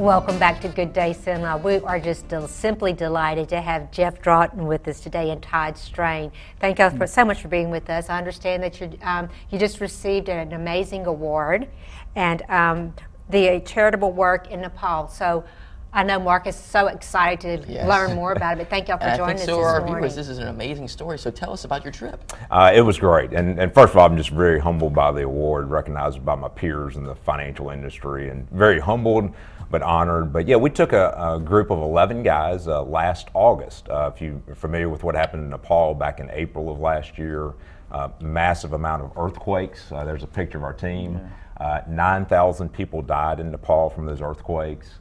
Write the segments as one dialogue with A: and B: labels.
A: Welcome back to Good Day Cinema. We are just simply delighted to have Jeff Draughon with us today and Todd Strain. Thank you so much for being with us. I understand that you just received an amazing award and the charitable work in Nepal. So I know Mark is so excited to learn more about it, but thank y'all for joining us this morning.
B: So our viewers, this is an amazing story. So tell us about your trip.
C: It was great. And first of all, I'm just very humbled by the award, recognized by my peers in the financial industry, and very humbled but honored. But yeah, we took a group of 11 guys last August. If you're familiar with what happened in Nepal back in April of last year, massive amount of earthquakes. There's a picture of our team. 9,000 people died in Nepal from those earthquakes.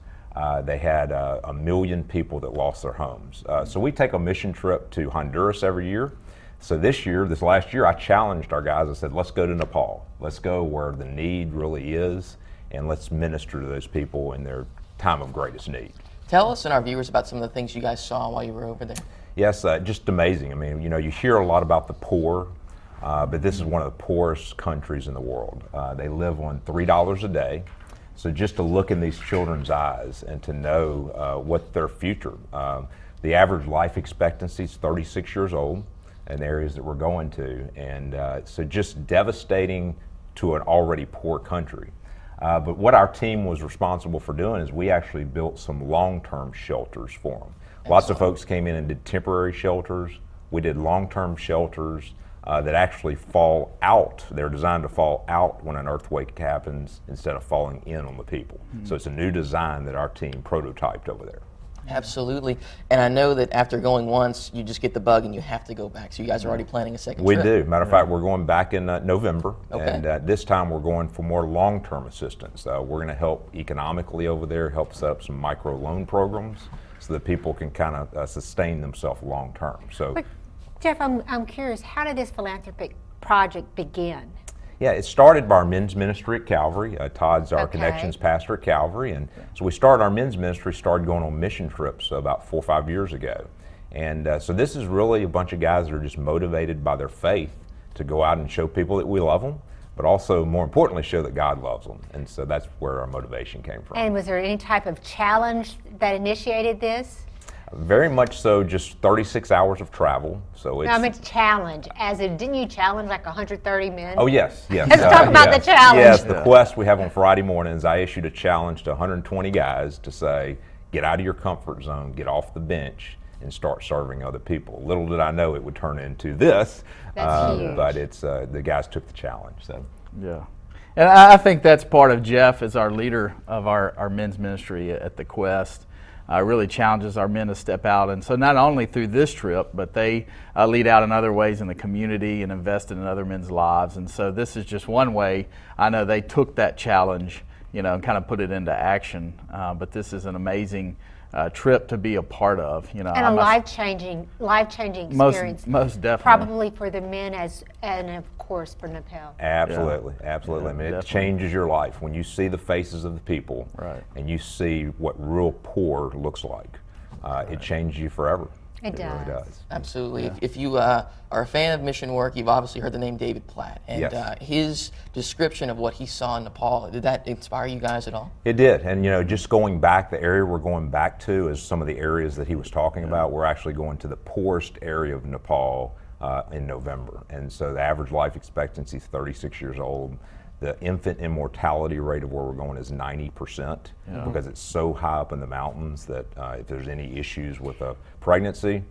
C: They had 1 million people that lost their homes. So we take a mission trip to Honduras every year. So this last year, I challenged our guys. I said, let's go to Nepal. Let's go where the need really is, and let's minister to those people in their time of greatest need.
B: Tell us and our viewers about some of the things you guys saw while you were over there.
C: Yes, just amazing. I mean, you hear a lot about the poor, but this is one of the poorest countries in the world. They live on $3 a day. So just to look in these children's eyes and to know what their future, the average life expectancy is 36 years old in areas that we're going to. And so just devastating to an already poor country. But what our team was responsible for doing is we actually built some long-term shelters for them. Lots of folks came in and did temporary shelters. We did long-term shelters that actually fall out. They're designed to fall out when an earthquake happens instead of falling in on the people. So it's a new design that our team prototyped over there.
B: Absolutely. And I know that after going once, you just get the bug and you have to go back. So you guys are already planning a second trip.
C: We do. Matter of fact, we're going back in November. Okay. And this time we're going for more long-term assistance. We're going to help economically over there, help set up some micro loan programs so that people can kind of sustain themselves long-term. So,
A: Jeff, I'm curious, how did this philanthropic project begin?
C: Yeah, it started by our men's ministry at Calvary. Todd's our connections pastor at Calvary. And so we started our men's ministry, started going on mission trips about 4 or 5 years ago. And so this is really a bunch of guys that are just motivated by their faith to go out and show people that we love them, but also, more importantly, show that God loves them. And so that's where our motivation came from.
A: And was there any type of challenge that initiated this?
C: Very much so, just 36 hours of travel. So it's.
A: No, I meant challenge, as in, didn't you challenge like 130 men?
C: Oh, yes.
A: Let's talk about the challenge.
C: Yes, the quest we have on Friday mornings, I issued a challenge to 120 guys to say, get out of your comfort zone, get off the bench, and start serving other people. Little did I know it would turn into this.
A: That's huge.
C: But it's the guys took the challenge. So.
D: Yeah. And I think that's part of Jeff as our leader of our men's ministry at the Quest. Really challenges our men to step out, and so not only through this trip, but they lead out in other ways in the community and invested in other men's lives. And so this is just one way. I know they took that challenge, and kind of put it into action. But this is an amazing trip to be a part of.
A: And a life-changing experience.
D: Most definitely.
A: Probably for the men and of course for Nepal.
C: Absolutely, absolutely.
D: Yeah,
C: I mean, it
D: definitely
C: changes your life when you see the faces of the people, and you see what real poor looks like. It changes you forever.
A: It does.
C: Really does.
B: Absolutely. Yeah. If you are a fan of mission work, you've obviously heard the name David Platt. And his description of what he saw in Nepal, did that inspire you guys at all?
C: It did. And, just going back, the area we're going back to is some of the areas that he was talking about. We're actually going to the poorest area of Nepal in November. And so the average life expectancy is 36 years old. The infant immortality rate of where we're going is 90% because it's so high up in the mountains that if there's any issues with a pregnancy,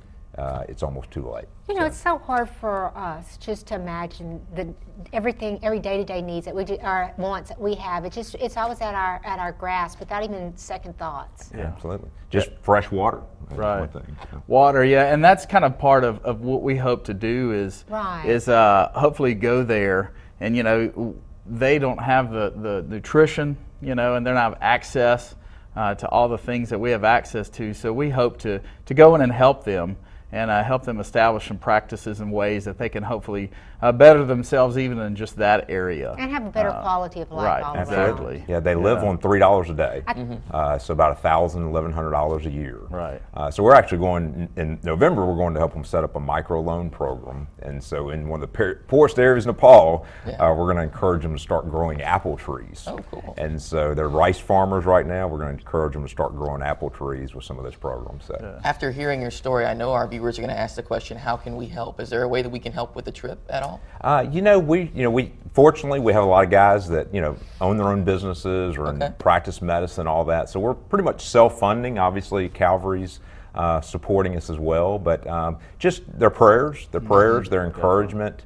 C: it's almost too late.
A: It's so hard for us just to imagine every day-to-day needs that our wants that we have. It's always at our grasp without even second thoughts.
C: Yeah, absolutely. Just fresh water.
D: Right. One thing. Water, and that's kind of part of what we hope to do is hopefully go there and they don't have the nutrition, and they don't have access to all the things that we have access to. So we hope to go in and help them and help them establish some practices and ways that they can hopefully better themselves even in just that area.
A: And have a better quality of life
D: right,
A: all
D: exactly.
A: around.
C: Yeah, they live on $3 a day, so about $1,000, $1,100 a year.
D: Right.
C: So we're actually going, in November, we're going to help them set up a microloan program. And so in one of the poorest areas in Nepal, we're going to encourage them to start growing apple trees.
B: Oh, cool.
C: And so they're rice farmers right now. We're going to encourage them to start growing apple trees with some of this program. So.
B: After hearing your story, I know our viewers are going to ask the question, how can we help? Is there a way that we can help with the trip at all?
C: We fortunately we have a lot of guys that own their own businesses or practice medicine, all that. So we're pretty much self-funding. Obviously, Calvary's supporting us as well, but just their prayers, their encouragement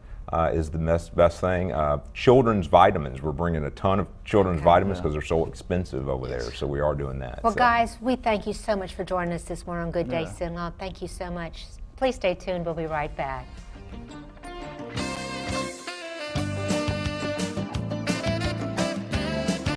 C: is the best thing. Children's vitamins. We're bringing a ton of children's vitamins because they're so expensive over there. So we are doing that.
A: Well, guys, we thank you so much for joining us this morning on Good Day Sinlaw. Thank you so much. Please stay tuned. We'll be right back.